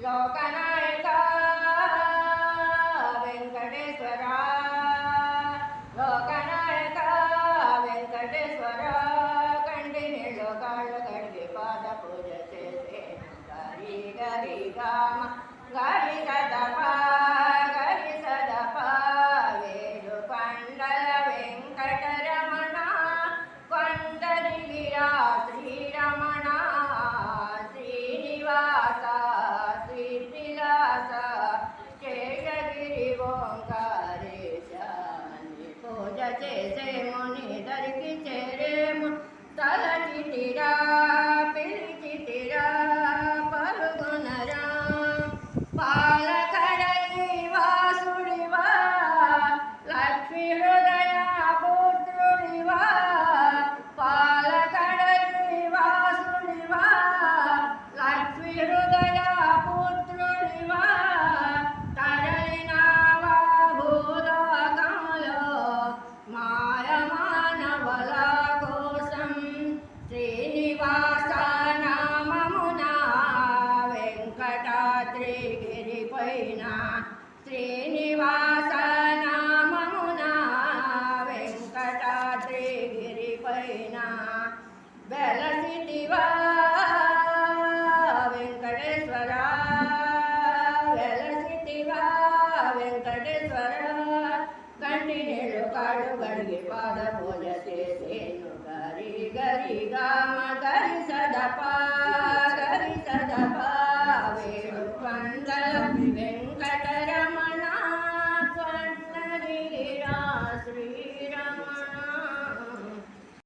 లోకనాయక వెంకటేశ్వర లోకనాయక వెంకటేశ్వర కంటి నీళ్ళు కాళ్ళు కడిగి పాద పూజ చేసే గరి గరి గామ గరి సదప గరి సదప వేడు కొండల వెంకటరమణ కొండలిగిరా శ్రీరమణ శ్రీనివాస శ్రీవిలాస శేషగిరి ఓంకారేశాన్ని పూజ చేసే మునిదరికి చేరేము తలచితిరా పిలిచితిరా పలుగునరా పాలకడలి వాసుడివా లక్ష్మీ హృదయ పుత్రుడివా పాలకడలి వాసుడివా లక్ష్మీ హృదయ పుత్రుడివా తరలినావా భూలోకంలో మాయ మానవల కోసం శ్రీనివాస నామమున వెంకటాద్రి గిరిపైన శ్రీనివాస నామమున వెంకటాద్రి గిరిపైన వెలసితివా వెంకటేశ్వర వెలసితివా వెంకటేశ్వర కంటి నీళ్ళు కాళ్ళు గడిగి పాద పూజ చేసేను గరి గరి గామ గరి సదపా